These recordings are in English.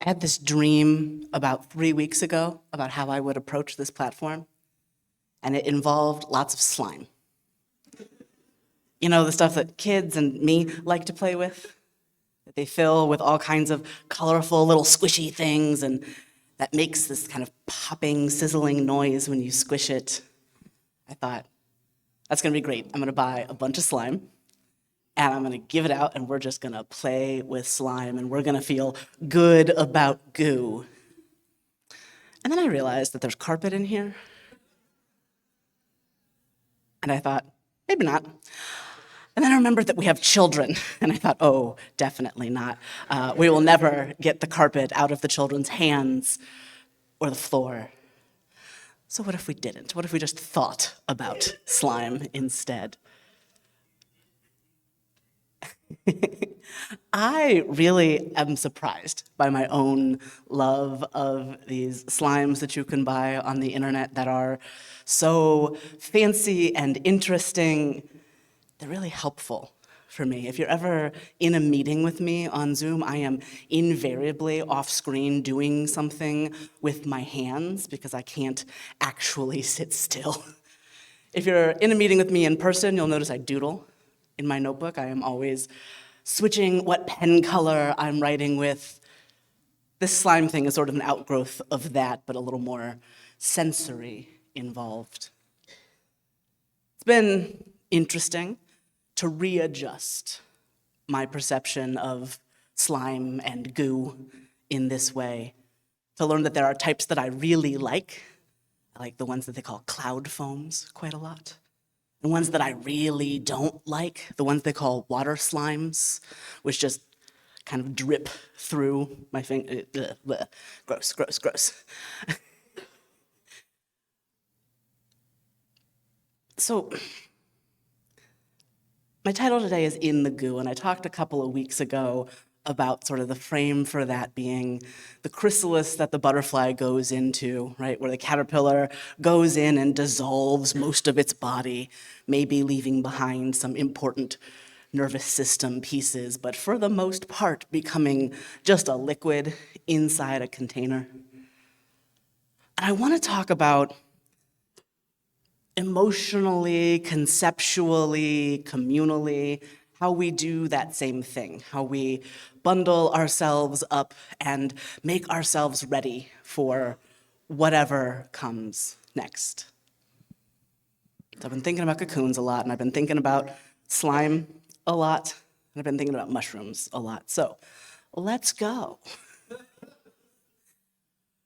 I had this dream about 3 weeks ago about how I would approach this platform, and it involved lots of slime. You know, the stuff that kids and me like to play with, that they fill with all kinds of colorful little squishy things, and that makes this kind of popping, sizzling noise when you squish it. I thought, that's gonna be great. I'm gonna buy a bunch of slime, and I'm gonna give it out, and we're just gonna play with slime, and we're gonna feel good about goo. And then I realized that there's carpet in here, and I thought, maybe not. And then I remembered that we have children, and I thought, oh, definitely not. We will never get the carpet out of the children's hands or the floor. So what if we didn't? What if we just thought about slime instead? I really am surprised by my own love of these slimes that you can buy on the internet that are so fancy and interesting. They're really helpful for me. If you're ever in a meeting with me on Zoom, I am invariably off screen doing something with my hands because I can't actually sit still. If you're in a meeting with me in person, you'll notice I doodle in my notebook. I am always switching what pen color I'm writing with. This slime thing is sort of an outgrowth of that, but a little more sensory involved. It's been interesting to readjust my perception of slime and goo in this way, to learn that there are types that I really like. I like the ones that they call cloud foams quite a lot. The ones that I really don't like, the ones they call water slimes, which just kind of drip through my finger. Gross, gross, gross. So, my title today is In the Goo, and I talked a couple of weeks ago about sort of the frame for that being the chrysalis that the butterfly goes into, right? Where the caterpillar goes in and dissolves most of its body, maybe leaving behind some important nervous system pieces, but for the most part becoming just a liquid inside a container. And I want to talk about emotionally, conceptually, communally, how we do that same thing, how we bundle ourselves up and make ourselves ready for whatever comes next. So I've been thinking about cocoons a lot, and I've been thinking about slime a lot, and I've been thinking about mushrooms a lot. So let's go.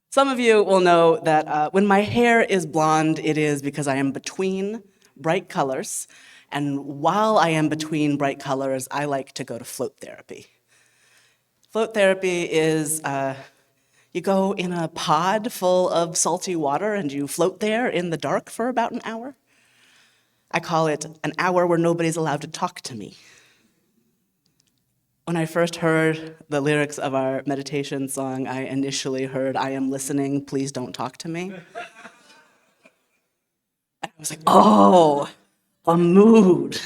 Some of you will know that when my hair is blonde, it is because I am between bright colors. And while I am between bright colors, I like to go to float therapy. Float therapy is you go in a pod full of salty water and you float there in the dark for about an hour. I call it an hour where nobody's allowed to talk to me. When I first heard the lyrics of our meditation song, I initially heard, "I am listening, please don't talk to me." And I was like, oh, a mood.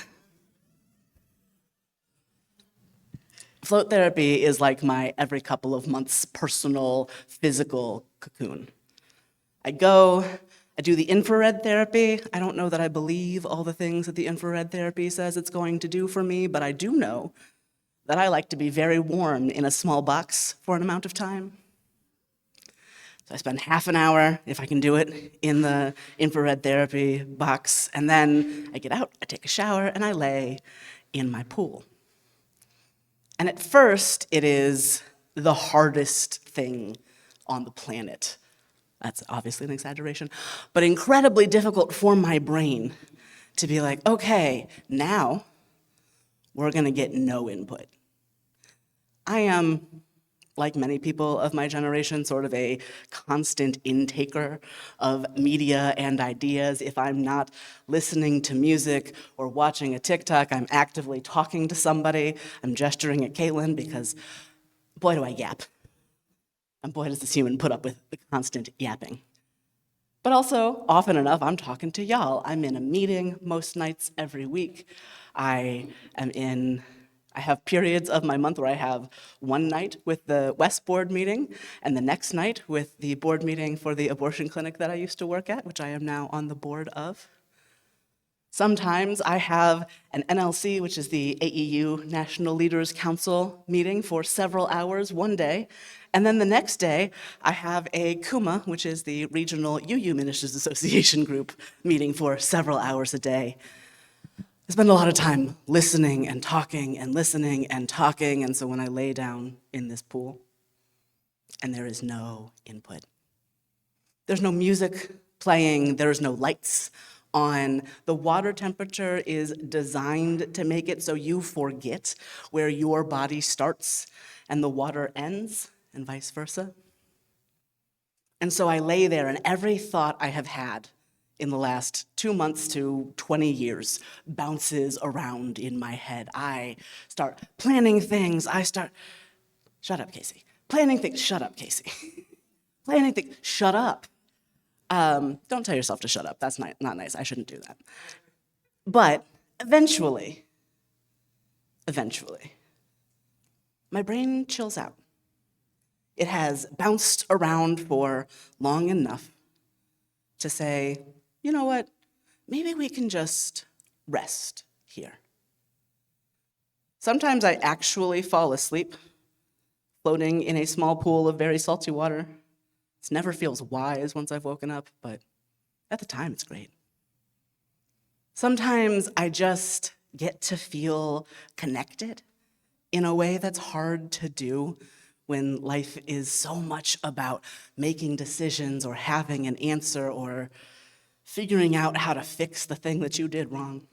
Float therapy is like my every couple of months personal physical cocoon. I go, I do the infrared therapy. I don't know that I believe all the things that the infrared therapy says it's going to do for me, but I do know that I like to be very warm in a small box for an amount of time. So I spend half an hour, if I can do it, in the infrared therapy box, and then I get out, I take a shower, and I lay in my pool. And at first, it is the hardest thing on the planet. That's obviously an exaggeration, but incredibly difficult for my brain to be like, okay, now we're gonna get no input. I am, like many people of my generation, sort of a constant intaker of media and ideas. If I'm not listening to music or watching a TikTok, I'm actively talking to somebody. I'm gesturing at Caitlin because boy, do I yap. And boy, does this human put up with the constant yapping. But also, often enough, I'm talking to y'all. I'm in a meeting most nights every week. I am in I have periods of my month where I have one night with the WES board meeting and the next night with the board meeting for the abortion clinic that I used to work at, which I am now on the board of. Sometimes I have an NLC, which is the AEU National Leaders Council meeting for several hours one day. And then the next day, I have a KUMA, which is the Regional UU Ministers Association group meeting for several hours a day. I spend a lot of time listening and talking and listening and talking, and so when I lay down in this pool, and there is no input, there's no music playing, there's no lights on. The water temperature is designed to make it so you forget where your body starts and the water ends, and vice versa. And so I lay there, and every thought I have had in the last 2 months to 20 years bounces around in my head. I start planning things. Shut up, Casey. Planning things. Shut up, Casey. Planning things. Shut up. Don't tell yourself to shut up. That's not nice. I shouldn't do that. But eventually, my brain chills out. It has bounced around for long enough to say, you know what, maybe we can just rest here. Sometimes I actually fall asleep, floating in a small pool of very salty water. It never feels wise once I've woken up, but at the time it's great. Sometimes I just get to feel connected in a way that's hard to do when life is so much about making decisions or having an answer or figuring out how to fix the thing that you did wrong.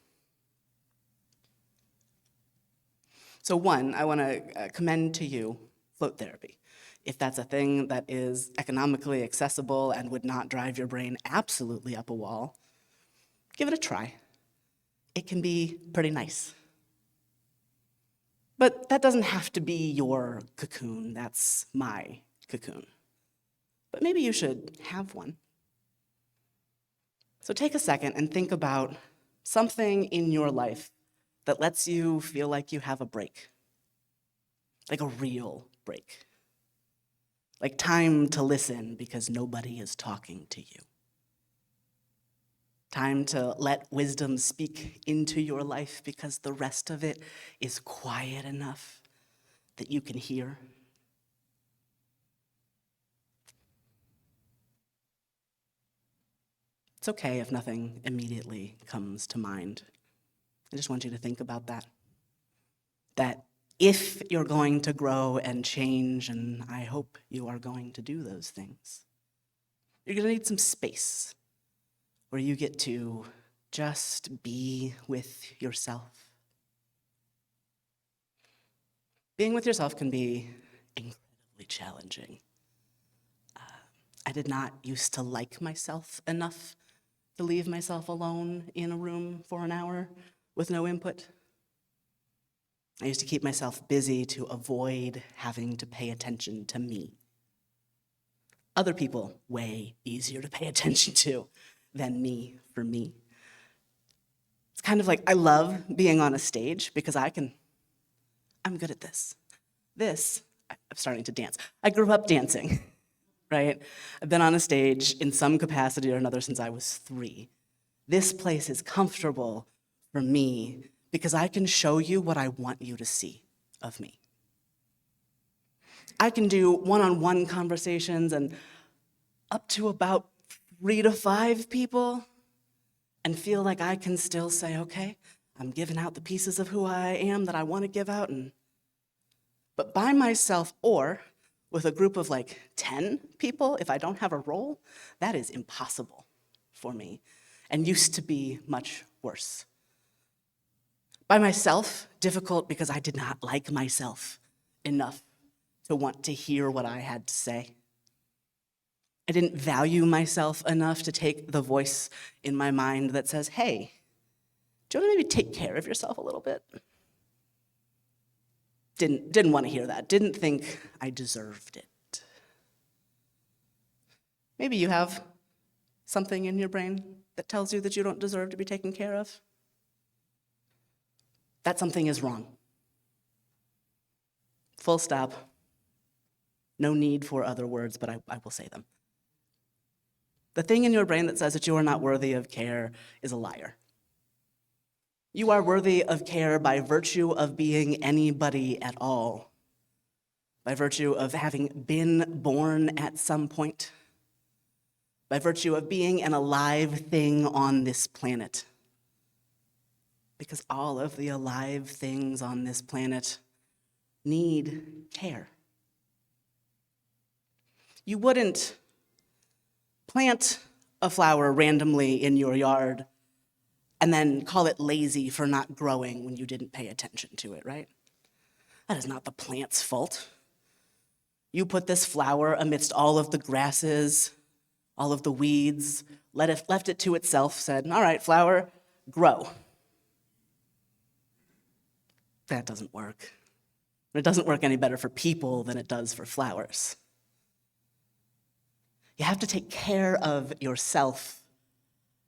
So one, I want to commend to you float therapy. If that's a thing that is economically accessible and would not drive your brain absolutely up a wall, give it a try. It can be pretty nice. But that doesn't have to be your cocoon. That's my cocoon. But maybe you should have one. So take a second and think about something in your life that lets you feel like you have a break, like a real break, like time to listen because nobody is talking to you, time to let wisdom speak into your life because the rest of it is quiet enough that you can hear. It's okay if nothing immediately comes to mind. I just want you to think about that. That if you're going to grow and change, and I hope you are going to do those things, you're going to need some space where you get to just be with yourself. Being with yourself can be incredibly challenging. I did not used to like myself enough to leave myself alone in a room for an hour with no input. I used to keep myself busy to avoid having to pay attention to me. Other people, way easier to pay attention to than me, for me. It's kind of like I love being on a stage because I'm good at this. I'm starting to dance. I grew up dancing. Right? I've been on a stage in some capacity or another since I was 3. This place is comfortable for me because I can show you what I want you to see of me. I can do one-on-one conversations and up to about 3 to 5 people and feel like I can still say, okay, I'm giving out the pieces of who I am that I want to give out. But by myself or with a group of like 10 people, if I don't have a role, that is impossible for me and used to be much worse. By myself, difficult because I did not like myself enough to want to hear what I had to say. I didn't value myself enough to take the voice in my mind that says, hey, do you want to maybe take care of yourself a little bit? Didn't want to hear that. Didn't think I deserved it. Maybe you have something in your brain that tells you that you don't deserve to be taken care of. That something is wrong. Full stop. No need for other words, but I will say them. The thing in your brain that says that you are not worthy of care is a liar. You are worthy of care by virtue of being anybody at all, by virtue of having been born at some point, by virtue of being an alive thing on this planet. Because all of the alive things on this planet need care. You wouldn't plant a flower randomly in your yard and then call it lazy for not growing when you didn't pay attention to it, right? That is not the plant's fault. You put this flower amidst all of the grasses, all of the weeds, left it to itself, said, all right, flower, grow. That doesn't work. It doesn't work any better for people than it does for flowers. You have to take care of yourself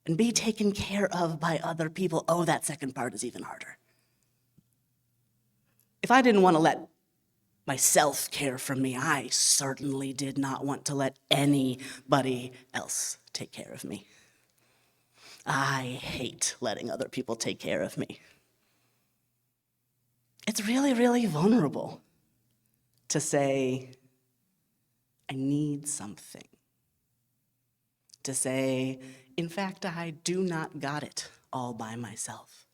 and be taken care of by other people. Oh, that second part is even harder. If I didn't want to let myself care for me, I certainly did not want to let anybody else take care of me. I hate letting other people take care of me. It's really, really vulnerable to say, I need something. To say, in fact, I do not got it all by myself.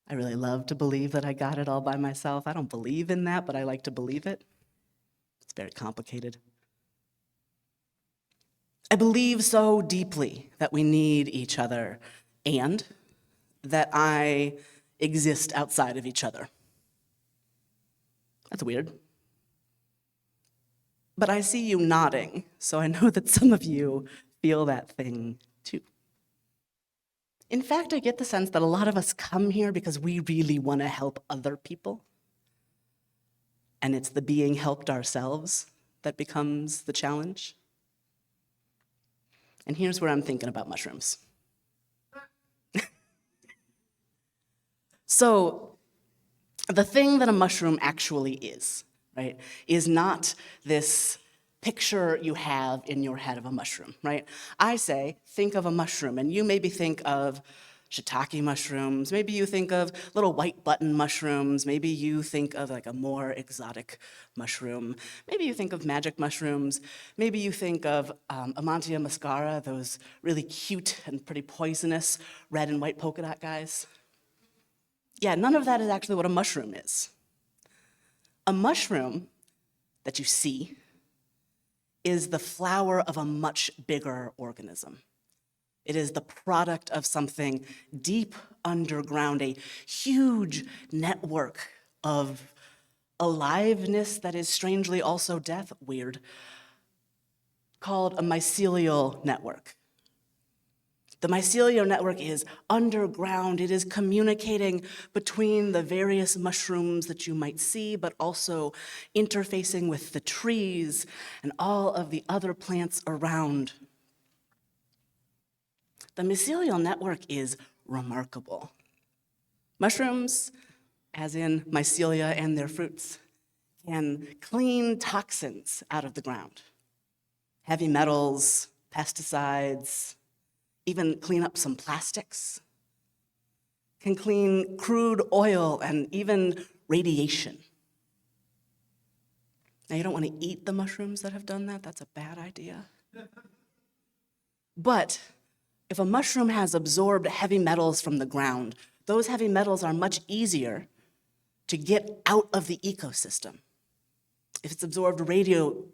I really love to believe that I got it all by myself. I don't believe in that, but I like to believe it. It's very complicated. I believe so deeply that we need each other and that I exist outside of each other. That's weird. But I see you nodding, so I know that some of you feel that thing too. In fact, I get the sense that a lot of us come here because we really want to help other people. And it's the being helped ourselves that becomes the challenge. And here's where I'm thinking about mushrooms. So, the thing that a mushroom actually is, right, is not this picture you have in your head of a mushroom, right? I say, think of a mushroom, and you maybe think of shiitake mushrooms, maybe you think of little white button mushrooms, maybe you think of like a more exotic mushroom, maybe you think of magic mushrooms, maybe you think of Amantia muscara, those really cute and pretty poisonous red and white polka dot guys. Yeah, none of that is actually what a mushroom is. A mushroom that you see is the flower of a much bigger organism. It is the product of something deep underground, a huge network of aliveness that is strangely also death, weird, called a mycelial network. The mycelial network is underground. It is communicating between the various mushrooms that you might see, but also interfacing with the trees and all of the other plants around. The mycelial network is remarkable. Mushrooms, as in mycelia and their fruits, can clean toxins out of the ground. Heavy metals, pesticides, even clean up some plastics, can clean crude oil and even radiation. Now, you don't want to eat the mushrooms that have done that. That's a bad idea. But if a mushroom has absorbed heavy metals from the ground, those heavy metals are much easier to get out of the ecosystem. If it's absorbed radiation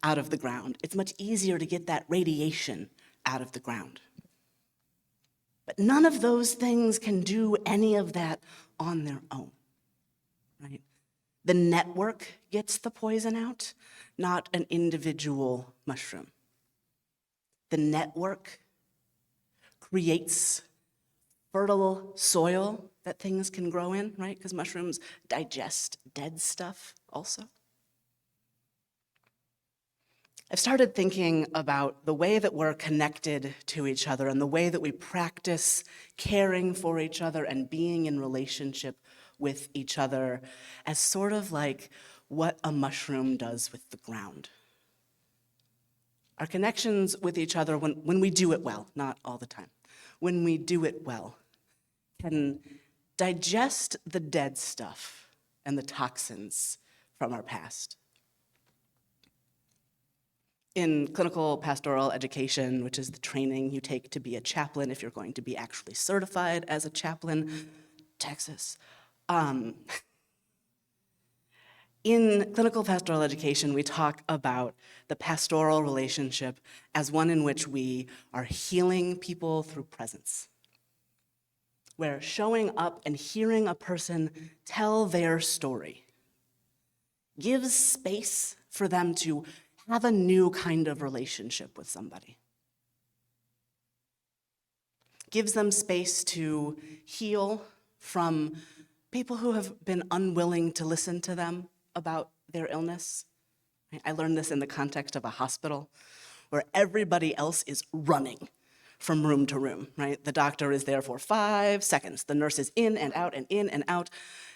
out of the ground, it's much easier to get that radiation out of the ground. But none of those things can do any of that on their own, right? The network gets the poison out, not an individual mushroom. The network creates fertile soil that things can grow in, right? Because mushrooms digest dead stuff also. I've started thinking about the way that we're connected to each other and the way that we practice caring for each other and being in relationship with each other as sort of like what a mushroom does with the ground. Our connections with each other, when we do it well, not all the time, when we do it well, can digest the dead stuff and the toxins from our past. In clinical pastoral education, which is the training you take to be a chaplain if you're going to be actually certified as a chaplain, Texas. In clinical pastoral education, we talk about the pastoral relationship as one in which we are healing people through presence, where showing up and hearing a person tell their story gives space for them to have a new kind of relationship with somebody. Gives them space to heal from people who have been unwilling to listen to them about their illness. I learned this in the context of a hospital where everybody else is running from room to room, right? The doctor is there for 5 seconds. The nurse is in and out and in and out.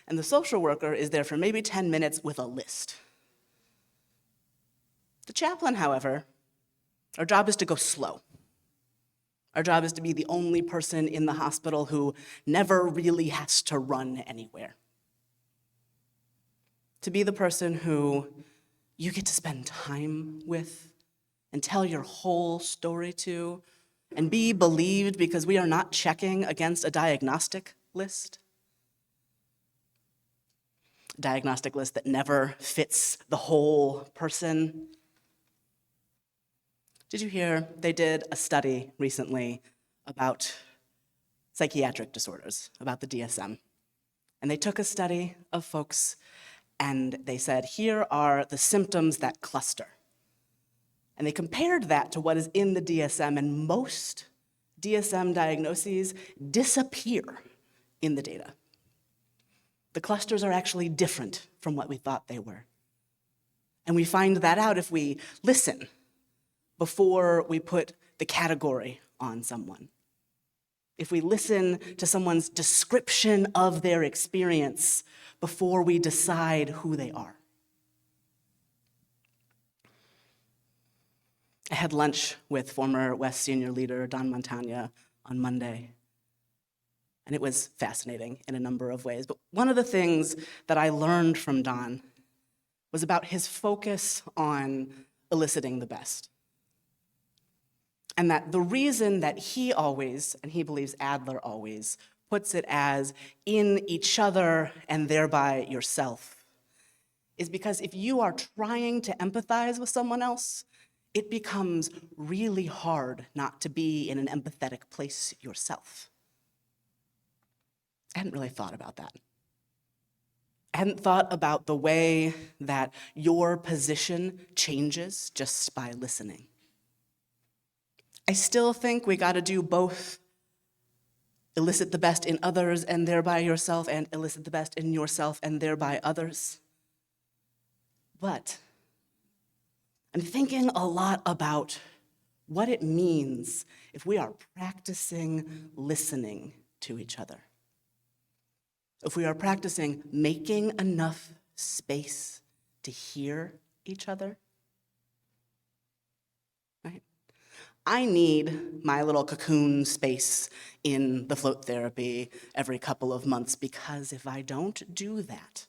And the social worker is there for maybe 10 minutes with a list. The chaplain, however, our job is to go slow. Our job is to be the only person in the hospital who never really has to run anywhere. To be the person who you get to spend time with and tell your whole story to and be believed because we are not checking against a diagnostic list. A diagnostic list that never fits the whole person. Did you hear they did a study recently about psychiatric disorders, about the DSM? And they took a study of folks and they said, here are the symptoms that cluster. And they compared that to what is in the DSM, and most DSM diagnoses disappear in the data. The clusters are actually different from what we thought they were. And we find that out if we listen before we put the category on someone. If we listen to someone's description of their experience before we decide who they are. I had lunch with former WES senior leader Don Montagna on Monday, and it was fascinating in a number of ways. But one of the things that I learned from Don was about his focus on eliciting the best. And that the reason that he always, and he believes Adler always, puts it as in each other and thereby yourself, is because if you are trying to empathize with someone else, it becomes really hard not to be in an empathetic place yourself. I hadn't really thought about that. I hadn't thought about the way that your position changes just by listening. I still think we gotta do both. Elicit the best in others and thereby yourself, and elicit the best in yourself and thereby others. But I'm thinking a lot about what it means if we are practicing listening to each other. If we are practicing making enough space to hear each other. Right? I need my little cocoon space in the float therapy every couple of months, because if I don't do that,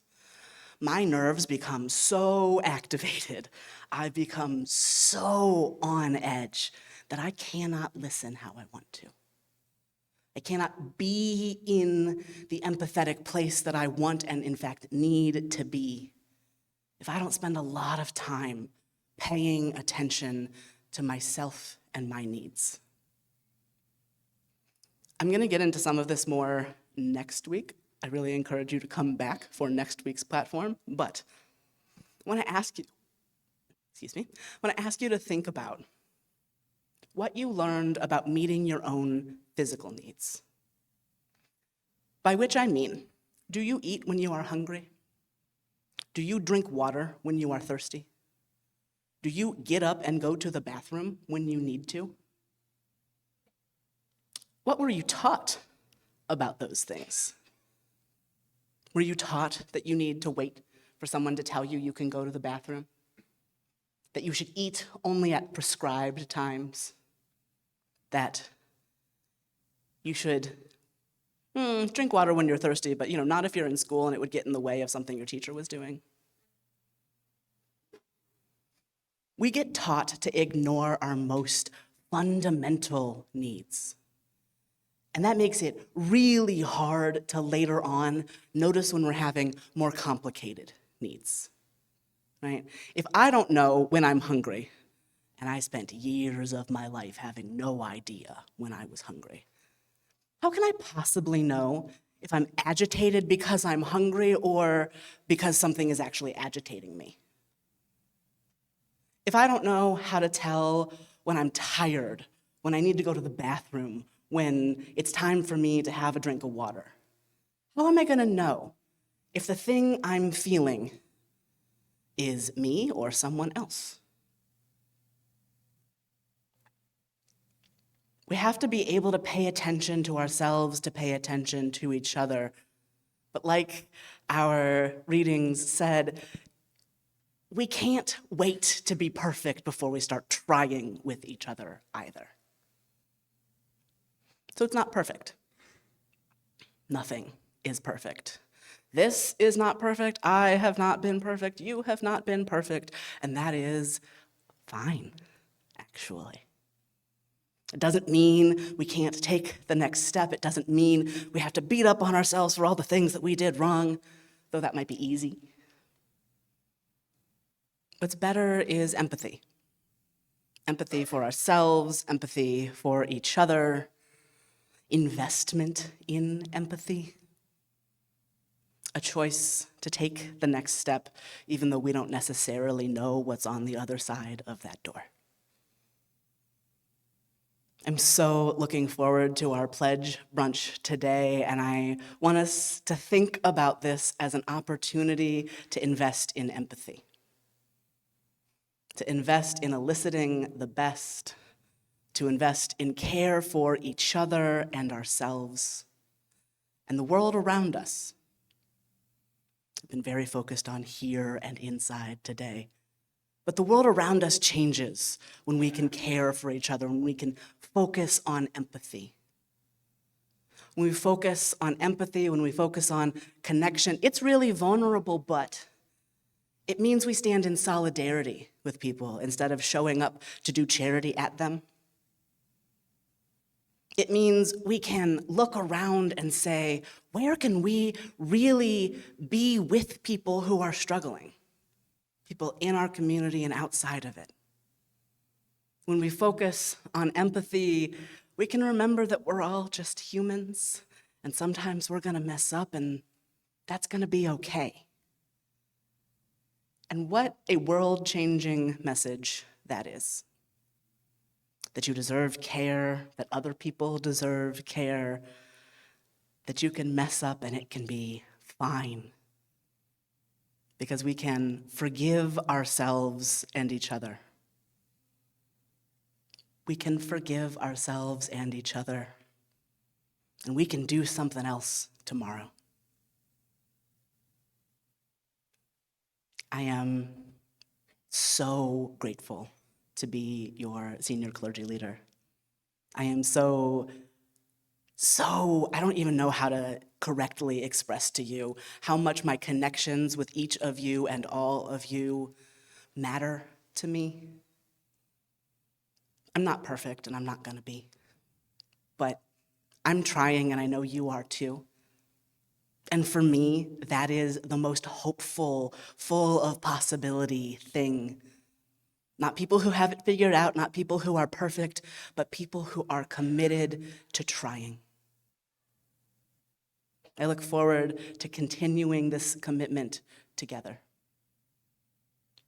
my nerves become so activated, I become so on edge that I cannot listen how I want to. I cannot be in the empathetic place that I want and in fact need to be if I don't spend a lot of time paying attention to myself and my needs. I'm gonna get into some of this more next week. I really encourage you to come back for next week's platform, but I wanna ask you, to think about what you learned about meeting your own physical needs. By which I mean, do you eat when you are hungry? Do you drink water when you are thirsty? Do you get up and go to the bathroom when you need to? What were you taught about those things? Were you taught that you need to wait for someone to tell you you can go to the bathroom? That you should eat only at prescribed times? That you should drink water when you're thirsty, but not if you're in school and it would get in the way of something your teacher was doing? We get taught to ignore our most fundamental needs. And that makes it really hard to later on notice when we're having more complicated needs, right? If I don't know when I'm hungry, and I spent years of my life having no idea when I was hungry, how can I possibly know if I'm agitated because I'm hungry or because something is actually agitating me? If I don't know how to tell when I'm tired, when I need to go to the bathroom, when it's time for me to have a drink of water, how am I going to know if the thing I'm feeling is me or someone else? We have to be able to pay attention to ourselves, to pay attention to each other. But like our readings said, we can't wait to be perfect before we start trying with each other either. So it's not perfect. Nothing is perfect. This is not perfect. I have not been perfect. You have not been perfect. And that is fine, actually. It doesn't mean we can't take the next step. It doesn't mean we have to beat up on ourselves for all the things that we did wrong, though that might be easy. What's better is empathy. Empathy for ourselves, empathy for each other, investment in empathy, a choice to take the next step, even though we don't necessarily know what's on the other side of that door. I'm so looking forward to our pledge brunch today, and I want us to think about this as an opportunity to invest in empathy, to invest in eliciting the best, to invest in care for each other and ourselves and the world around us. I've been very focused on here and inside today. But the world around us changes when we can care for each other, when we can focus on empathy. When we focus on empathy, when we focus on connection, it's really vulnerable, but it means we stand in solidarity with people instead of showing up to do charity at them. It means we can look around and say, where can we really be with people who are struggling? People in our community and outside of it. When we focus on empathy, we can remember that we're all just humans, and sometimes we're going to mess up, and that's going to be okay. And what a world-changing message that is. That you deserve care, that other people deserve care, that you can mess up and it can be fine. Because we can forgive ourselves and each other. We can forgive ourselves and each other. And we can do something else tomorrow. I am so grateful to be your senior clergy leader. I am so, I don't even know how to correctly express to you how much my connections with each of you and all of you matter to me. I'm not perfect, and I'm not gonna be, but I'm trying, and I know you are too. And for me, that is the most hopeful, full of possibility thing. Not people who have it figured out, not people who are perfect, but people who are committed to trying. I look forward to continuing this commitment together.